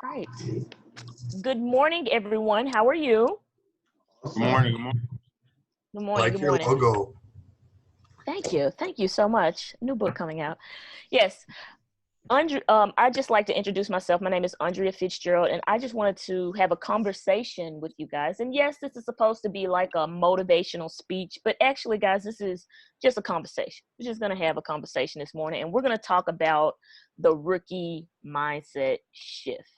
Right. Good morning, everyone. How are you? Good morning. Good morning. Good morning. Like Good your morning. logo. Thank you. Thank you so much. New book coming out. Yes. I just like to introduce myself. My name is Andrea Fitzgerald, and I just wanted to have a conversation with you guys. And yes, this is supposed to be like a motivational speech, but actually, guys, this is just a conversation. We're just going to have a conversation this morning, and we're going to talk about the rookie mindset shift.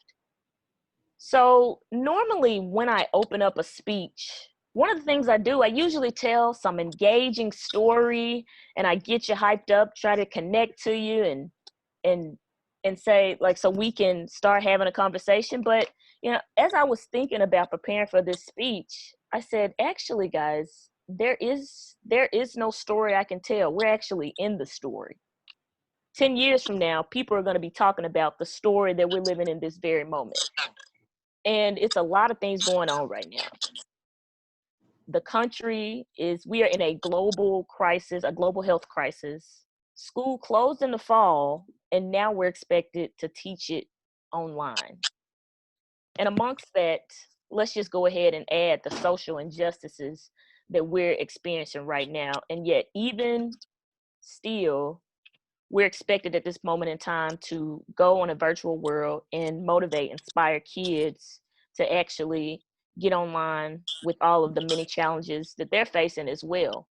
So normally when I open up a speech, one of the things I do, I usually tell some engaging story and I get you hyped up, try to connect to you and and say like so we can start having a conversation. But as I was thinking about preparing for this speech, I said, actually guys, there is no story I can tell. We're actually in the story. 10 years from now, people are going to be talking about the story that we're living in this very moment. And it's a lot of things going on right now. We are in a global crisis, a global health crisis. School closed in the fall, and now we're expected to teach it online. And amongst that, let's just go ahead and add the social injustices that we're experiencing right now. And yet, even still, we're expected at this moment in time to go on a virtual world and motivate, inspire kids to actually get online with all of the many challenges that they're facing as well.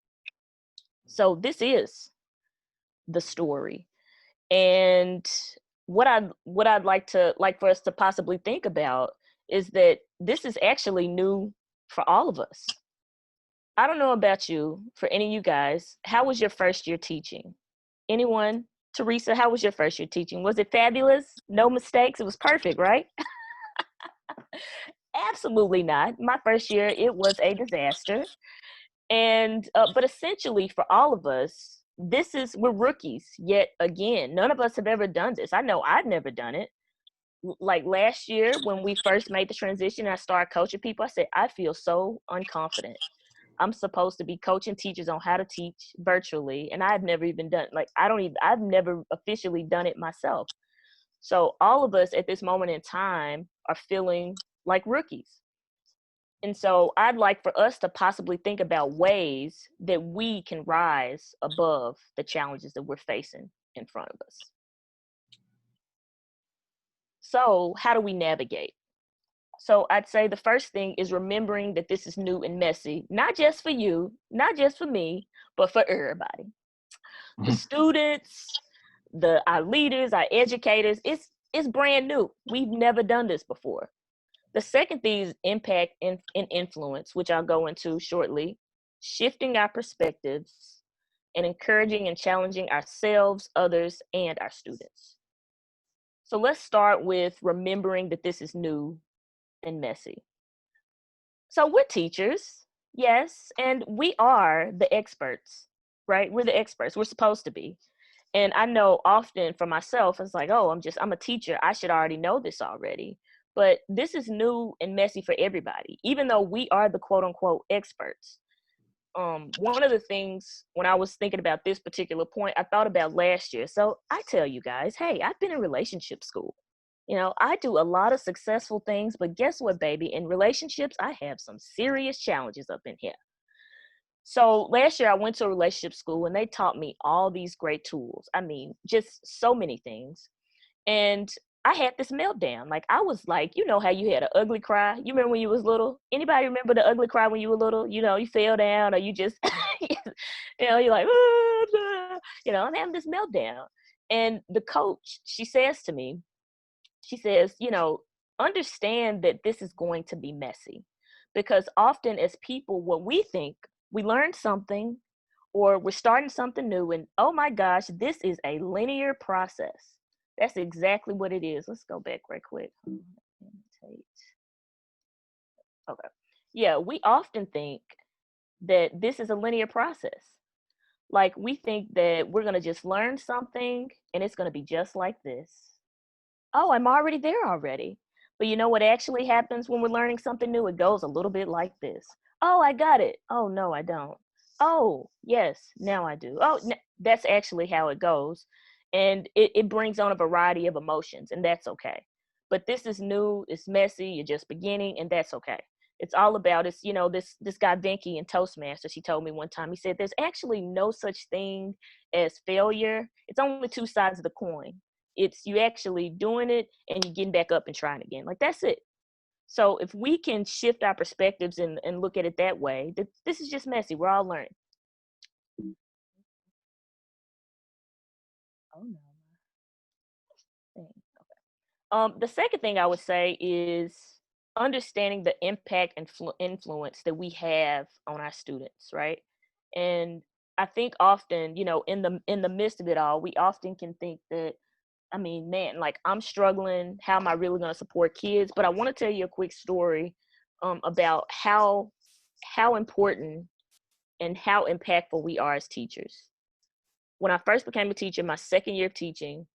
So this is the story. And what I'd like for us to possibly think about is that this is actually new for all of us. I don't know about you, for any of you guys, how was your first year teaching? Anyone? Teresa, how was your first year teaching? Was it fabulous? No mistakes? It was perfect, right? Absolutely not. My first year, it was a disaster. And but essentially for all of us, we're rookies. Yet again, none of us have ever done this. I know I've never done it. Like last year when we first made the transition, I started coaching people. I said, I feel so unconfident. I'm supposed to be coaching teachers on how to teach virtually, and I've never even done I've never officially done it myself. So all of us at this moment in time are feeling like rookies. And so I'd like for us to possibly think about ways that we can rise above the challenges that we're facing in front of us. So how do we navigate? So I'd say the first thing is remembering that this is new and messy, not just for you, not just for me, but for everybody. The students, our leaders, our educators, it's brand new. We've never done this before. The second thing is impact and influence, which I'll go into shortly, shifting our perspectives and encouraging and challenging ourselves, others, and our students. So let's start with remembering that this is new and messy. So we're teachers, yes, and we are the experts, right? We're the experts. We're supposed to be. And I know often for myself, it's like, oh, I'm a teacher. I should already know this already. But this is new and messy for everybody, even though we are the quote unquote experts. One of the things when I was thinking about this particular point, I thought about last year. So I tell you guys, hey, I've been in relationship school. I do a lot of successful things, but guess what, baby? In relationships, I have some serious challenges up in here. So last year I went to a relationship school and they taught me all these great tools. I mean, just so many things. And I had this meltdown. Like I was like, you know how you had an ugly cry? You remember when you was little? Anybody remember the ugly cry when you were little? You fell down or you just, you're like, I'm having this meltdown. And the coach, she says to me, she says, understand that this is going to be messy because often as people, what we think, we learned something or we're starting something new and oh my gosh, this is a linear process. That's exactly what it is. Let's go back right quick. Okay. Yeah, we often think that this is a linear process. Like we think that we're going to just learn something and it's going to be just like this. Oh, I'm already there already. But you know what actually happens when we're learning something new? It goes a little bit like this. Oh, I got it. Oh, no, I don't. Oh, yes, now I do. Oh, that's actually how it goes. And it brings on a variety of emotions, and that's okay. but this is new, it's messy, you're just beginning, and that's okay. It's all about it's this guy Venky in Toastmasters, he told me one time, he said there's actually no such thing as failure. It's only two sides of the coin. It's you actually doing it and you getting back up and trying again. Like that's it. So if we can shift our perspectives and look at it that way, this is just messy. We're all learning. Oh no. The second thing I would say is understanding the impact and influence that we have on our students, right? And I think often, in the midst of it all, we often can think that, I mean, man, like I'm struggling. How am I really going to support kids? But I want to tell you a quick story about how important and how impactful we are as teachers. When I first became a teacher, my second year of teaching,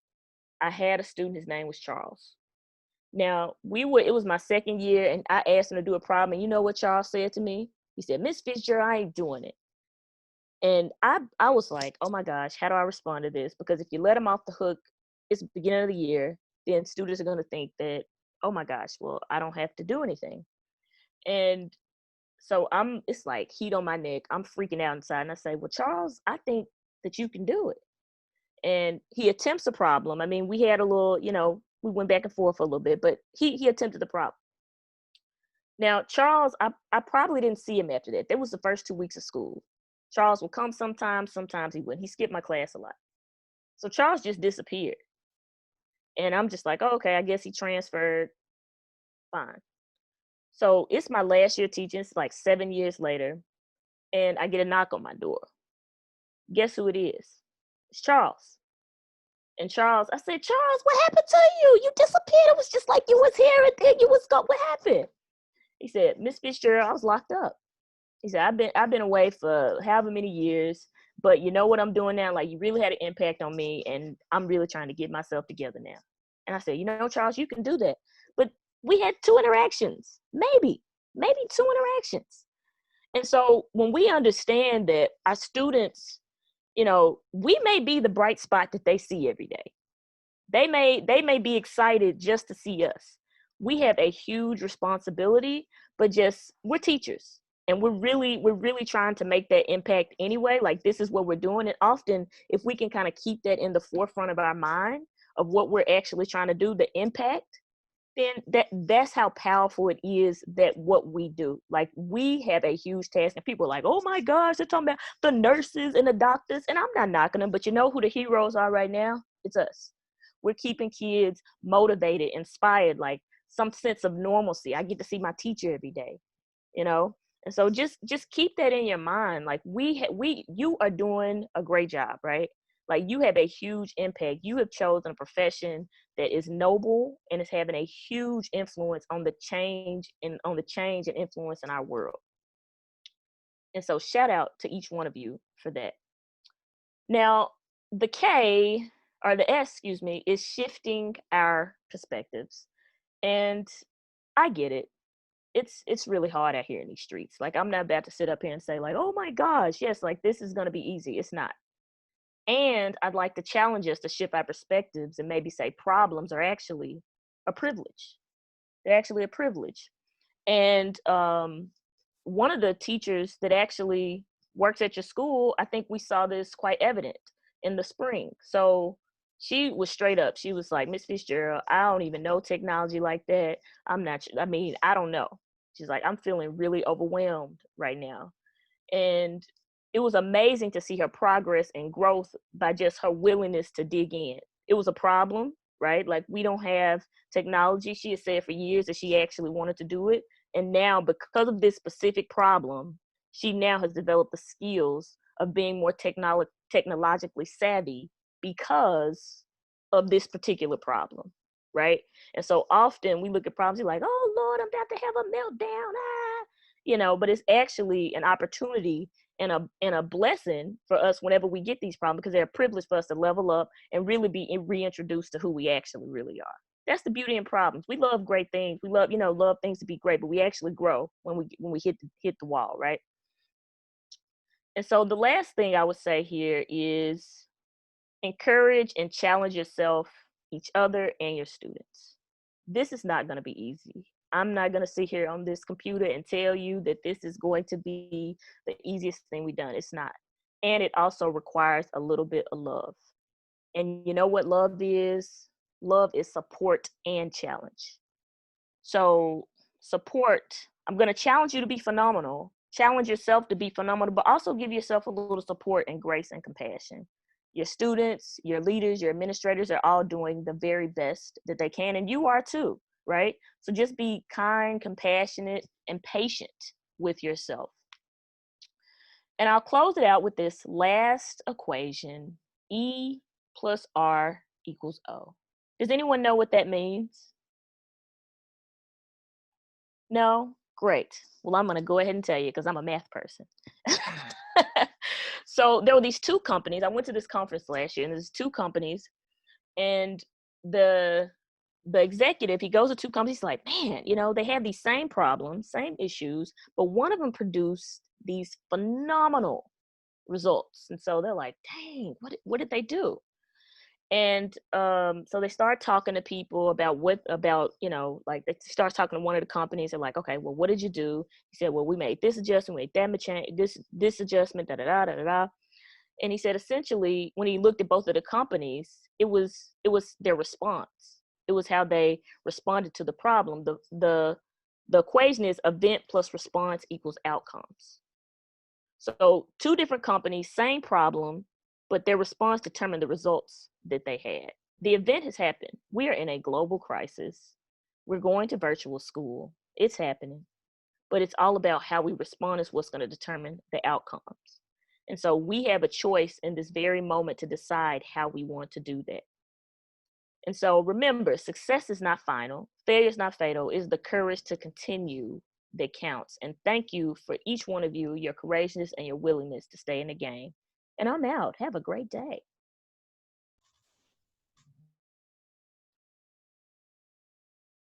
I had a student. His name was Charles. Now it was my second year, and I asked him to do a problem. And you know what Charles said to me? He said, "Miss Fitzgerald, I ain't doing it." And I was like, oh my gosh, how do I respond to this? Because if you let him off the hook, it's the beginning of the year, then students are going to think that, oh my gosh, well, I don't have to do anything. And so it's like heat on my neck. I'm freaking out inside. And I say, well, Charles, I think that you can do it. And he attempts a problem. I mean, we had a little, we went back and forth for a little bit, but he attempted the problem. Now, Charles, I probably didn't see him after that. That was the first 2 weeks of school. Charles would come sometimes he wouldn't. He skipped my class a lot. So Charles just disappeared. And I'm just like, oh, okay, I guess he transferred. Fine. So it's my last year teaching. It's like 7 years later. And I get a knock on my door. Guess who it is? It's Charles. And Charles, I said, Charles, what happened to you? You disappeared. It was just like you was here and then you was gone. What happened? He said, Miss Fitzgerald, I was locked up. He said, I've been away for however many years, but you know what I'm doing now? Like you really had an impact on me, and I'm really trying to get myself together now. And I said, Charles, you can do that. But we had 2 interactions, maybe 2 interactions. And so when we understand that our students, we may be the bright spot that they see every day. They may be excited just to see us. We have a huge responsibility, but just we're teachers and we're really trying to make that impact anyway. Like this is what we're doing. And often if we can kind of keep that in the forefront of our mind of what we're actually trying to do, the impact, then that's how powerful it is that what we do. Like we have a huge task and people are like, oh my gosh, they're talking about the nurses and the doctors. And I'm not knocking them, but you know who the heroes are right now? It's us. We're keeping kids motivated, inspired, like some sense of normalcy. I get to see my teacher every day, and so just keep that in your mind. Like you are doing a great job, right? Like you have a huge impact. You have chosen a profession that is noble and is having a huge influence on the change and influence in our world. And so shout out to each one of you for that. Now, the K or the S, excuse me, is shifting our perspectives. And I get it. It's really hard out here in these streets. Like I'm not about to sit up here and say like, oh my gosh, yes, like this is going to be easy. It's not. And I'd like to challenge us to shift our perspectives and maybe say problems are actually a privilege. They're actually a privilege. And one of the teachers that actually works at your school, I think we saw this quite evident in the spring. So she was straight up. She was like, Miss Fitzgerald, I don't even know technology like that. I don't know. She's like, I'm feeling really overwhelmed right now. And it was amazing to see her progress and growth by just her willingness to dig in. It was a problem, right? Like we don't have technology. She has said for years that she actually wanted to do it. And now because of this specific problem, she now has developed the skills of being more technologically savvy because of this particular problem, right? And so often we look at problems, you're like, oh Lord, I'm about to have a meltdown. But it's actually an opportunity and a blessing for us whenever we get these problems, because they're a privilege for us to level up and really be reintroduced to who we actually really are. That's the beauty in problems. We love great things. We love things to be great, but we actually grow when we hit the wall, right? And so the last thing I would say here is encourage and challenge yourself, each other, and your students. this is not going to be easy. I'm not going to sit here on this computer and tell you that this is going to be the easiest thing we've done. It's not. And it also requires a little bit of love. And you know what love is? Love is support and challenge. So, support, I'm going to challenge you to be phenomenal, challenge yourself to be phenomenal, but also give yourself a little support and grace and compassion. Your students, your leaders, your administrators are all doing the very best that they can, and you are too, right? So just be kind, compassionate, and patient with yourself. And I'll close it out with this last equation: E plus R equals O. Does anyone know what that means? No? Great. Well, I'm going to go ahead and tell you because I'm a math person. So there were these two companies. I went to this conference last year, and there's two companies, and the executive, he goes to two companies, he's like, man, they have these same problems, same issues, but one of them produced these phenomenal results. And so they're like, dang, what did they do? And so they start talking to people about like they start talking to one of the companies. They're like, okay, well, what did you do? He said, well, we made this adjustment, we made that change, this adjustment, da da da da da. And he said, essentially, when he looked at both of the companies, it was their response. It was how they responded to the problem. The equation is event plus response equals outcomes. So two different companies, same problem, but their response determined the results that they had. The event has happened. We are in a global crisis. We're going to virtual school. It's happening. But it's all about how we respond is what's going to determine the outcomes. And so we have a choice in this very moment to decide how we want to do that. And so remember, success is not final. Failure is not fatal. It's the courage to continue that counts. And thank you for each one of you, your courageousness and your willingness to stay in the game. And I'm out. Have a great day.